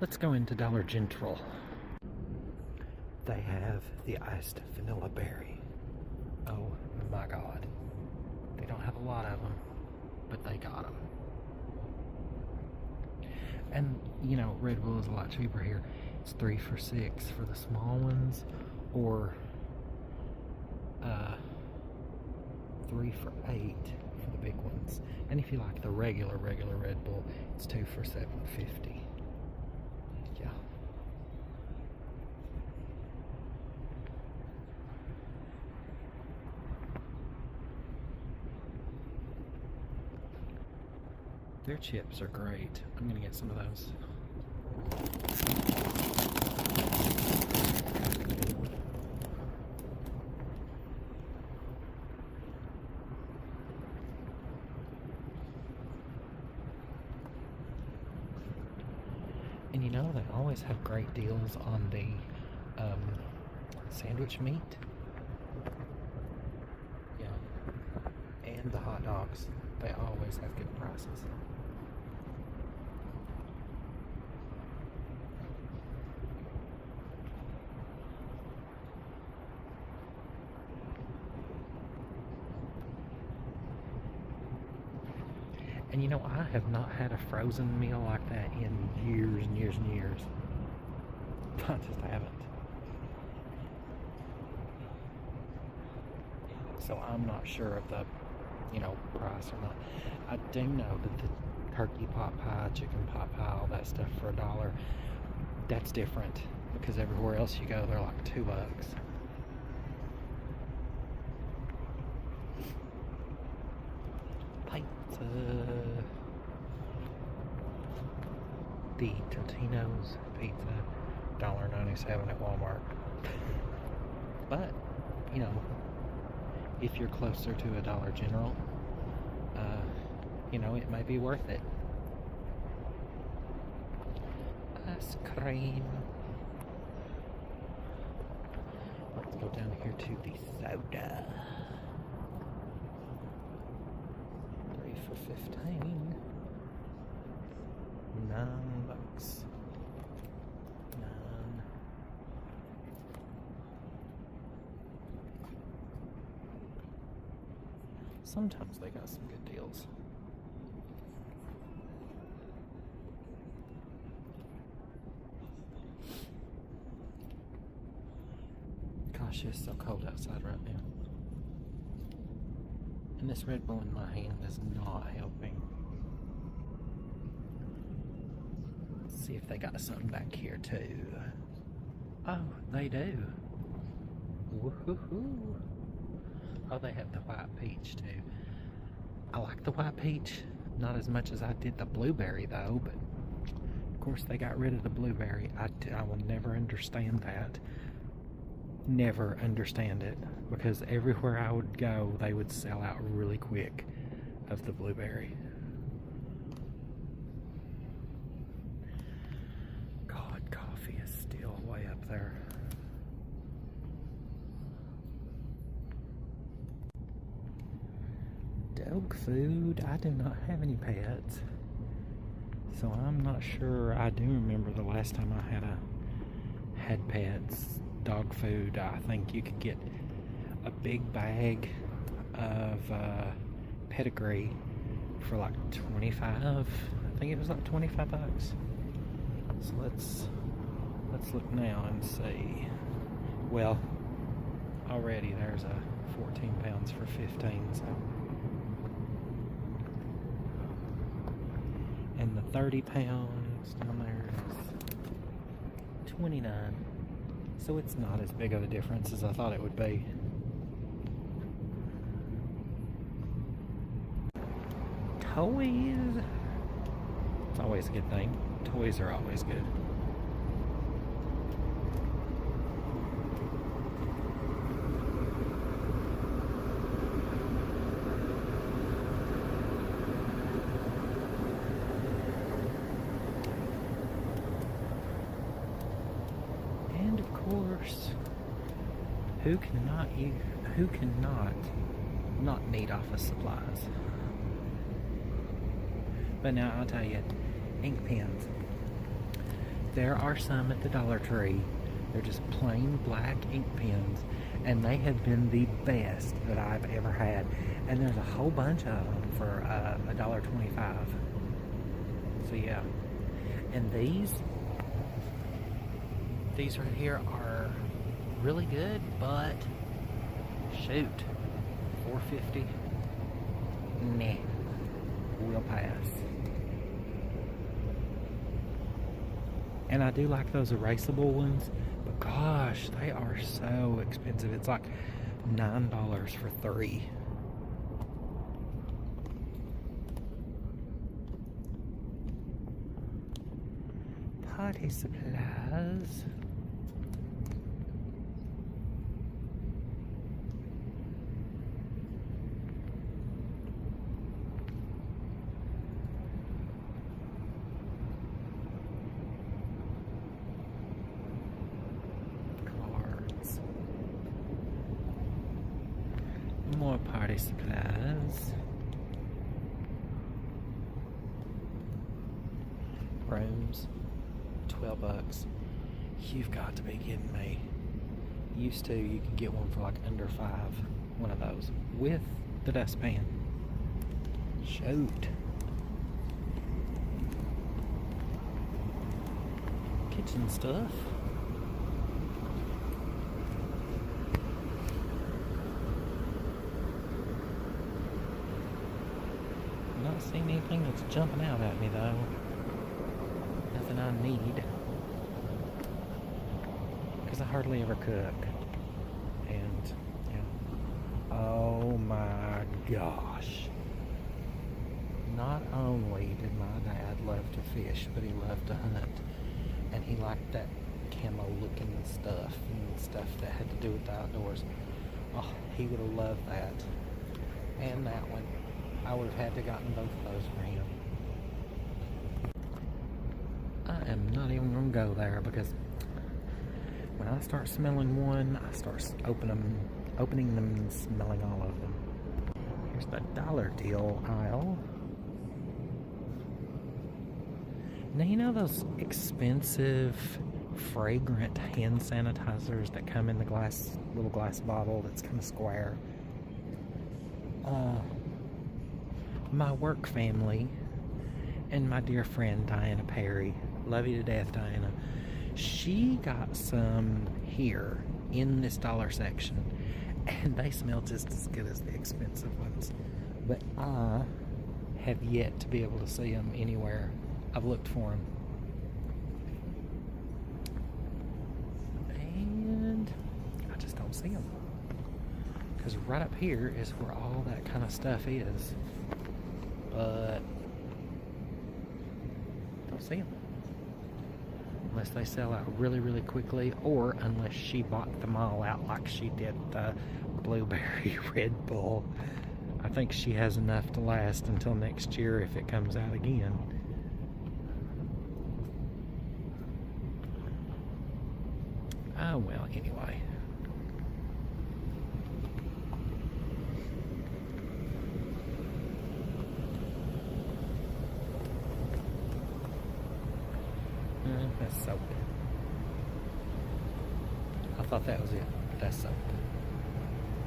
Let's go into Dollar General. They have the iced vanilla berry. Oh my God. They don't have a lot of them, but they got them. And, you know, Red Bull is a lot cheaper here. It's 3 for $6 for the small ones, or 3 for $8 for the big ones. And if you like the regular Red Bull, it's 2 for $7.50. Yeah. Their chips are great. I'm gonna get some of those. And you know, they always have great deals on the sandwich meat. Yeah. And the hot dogs. They always have good prices. And you know, I have not had a frozen meal like that in years and years and years. I just haven't. So I'm not sure of the, you know, price or not. I do know that the turkey pot pie, chicken pot pie, all that stuff for $1, that's different because everywhere else you go, they're like $2. Pizza. The Totino's pizza, $1.97 at Walmart. But, you know, if you're closer to a Dollar General, you know, it may be worth it. Ice cream. Let's go down here to the soda. 3 for $15. $9. 9. Sometimes they got some good deals. Gosh, it's so cold outside right now. And this Red Bull in my hand is not helping. Let's see if they got something back here too. Oh, they do. Woohoo! Oh, they have the white peach too. I like the white peach, not as much as I did the blueberry though, but of course they got rid of the blueberry. I will never understand that. Never understand it, because everywhere I would go, they would sell out really quick of the blueberry. God, coffee is still way up there. Dog food. I do not have any pets, so I'm not sure. I do remember the last time I had pets. Dog food. I think you could get a big bag of pedigree for like 25. I think it was like 25 bucks. So let's look now and see. Well, already there's a 14 pounds for 15. So. And the 30 pounds down there is 29. So it's not as big of a difference as I thought it would be. Toys. It's always a good thing. Toys are always good. Course, who cannot not need office supplies? But now I'll tell you, ink pens. there are some at the Dollar Tree. They're just plain black ink pens, and they have been the best that I've ever had. And there's a whole bunch of them for $1.25. So yeah, and these right here are really good, but shoot, $4.50. Nah, we'll pass. And I do like those erasable ones, but gosh, they are so expensive. It's like $9 for 3. Party supplies. Cards. More party supplies. Brooms. $12. You've got to be kidding me. Used to, you could get one for like under $5. One of those with the dustpan. Shoot. Kitchen stuff. Not seeing anything that's jumping out at me though. Nothing I need, because I hardly ever cook. And yeah, oh my gosh, not only did my dad love to fish, but he loved to hunt, and he liked that camo looking stuff and stuff that had to do with the outdoors. Oh, he would have loved that. And that one, I would have had to gotten both of those for him. I am not even going to go there, because when I start smelling one, I start opening them and smelling all of them. Here's the dollar deal aisle. Now, you know those expensive, fragrant hand sanitizers that come in the little glass bottle that's kind of square? My work family and my dear friend Diana Perry, love you to death, Diana, she got some here in this dollar section, and they smell just as good as the expensive ones, but I have yet to be able to see them anywhere. I've looked for them, and I just don't see them, because right up here is where all that kind of stuff is, but don't see them unless they sell out really, really quickly, or unless she bought them all out like she did the blueberry Red Bull. I think she has enough to last until next year if it comes out again. Oh well, anyway. That's soap. I thought that was it, but that's soap.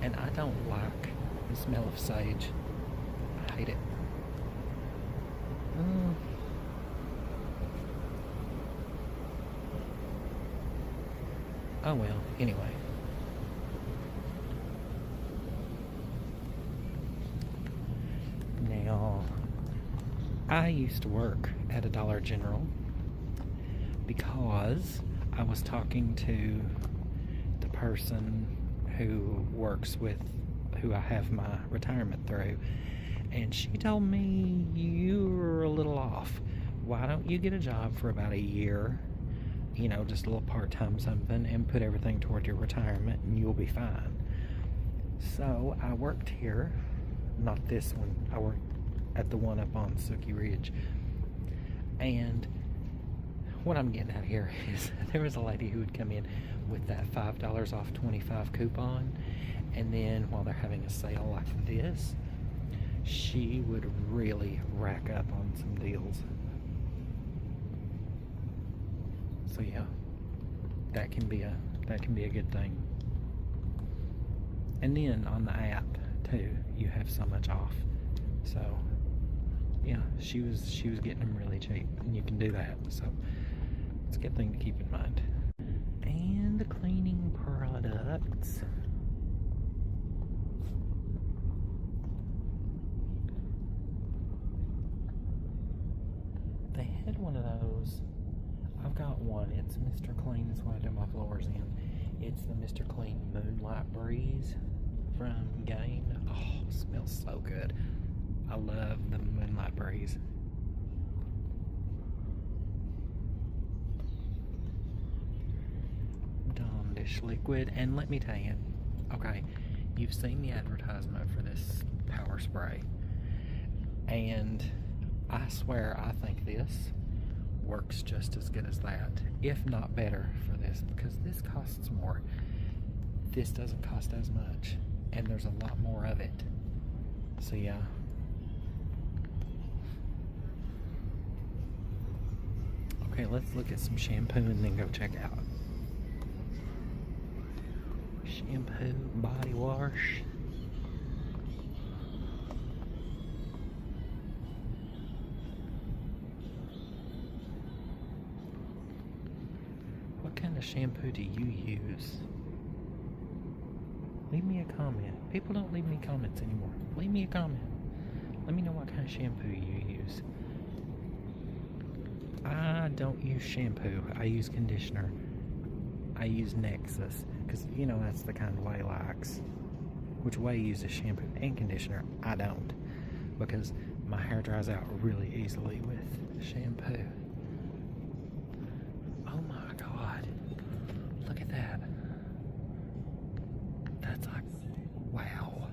And I don't like the smell of sage. I hate it. Oh well, anyway. Now, I used to work at a Dollar General because I was talking to the person who works with who I have my retirement through, and she told me, you're a little off. Why don't you get a job for about a year, you know, just a little part-time something, and put everything toward your retirement and you'll be fine. So I worked here, not this one, I worked at the one up on Sookie Ridge, and what I'm getting at here is there was a lady who would come in with that $5 off 25 coupon, and then while they're having a sale like this, she would really rack up on some deals. So yeah, that can be a good thing. And then on the app too, you have so much off. So yeah, she was getting them really cheap, and you can do that. So it's a good thing to keep in mind. And the cleaning products. They had one of those. I've got one. It's Mr. Clean. That's what I do my floors in. It's the Mr. Clean Moonlight Breeze from Gain. Oh, it smells so good. I love the Moonlight Breeze. Dawn Dish Liquid. And let me tell you, okay, you've seen the advertisement for this power spray. And I swear I think this works just as good as that, if not better for this, because this costs more. This doesn't cost as much, and there's a lot more of it. So yeah. Okay, let's look at some shampoo and then go check out. Shampoo, body wash. What kind of shampoo do you use? Leave me a comment. People don't leave me comments anymore. Leave me a comment. Let me know what kind of shampoo you use. I don't use shampoo. I use conditioner. I use Nexus, because you know that's the kind Way likes. Which Way uses shampoo and conditioner. I don't, because my hair dries out really easily with shampoo. Oh my God. Look at that. That's like, wow.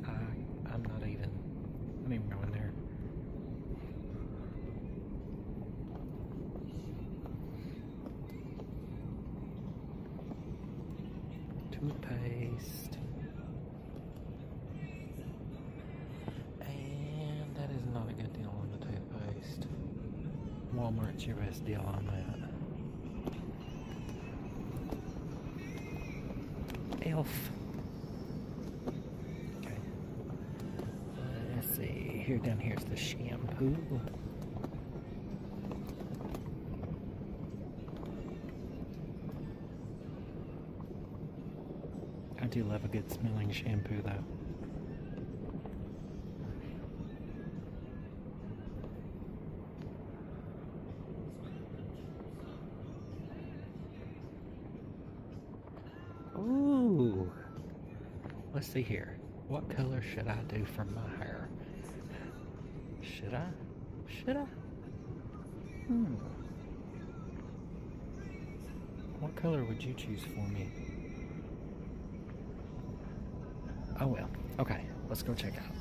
I'm not even going there. Toothpaste. And that is not a good deal on the toothpaste. Walmart's your best deal on that. Elf. Okay. Let's see. Here, down here's the shampoo. I do love a good smelling shampoo though. Ooh. Let's see here. What color should I do for my hair? Should I? What color would you choose for me? Oh well. Okay, let's go check out.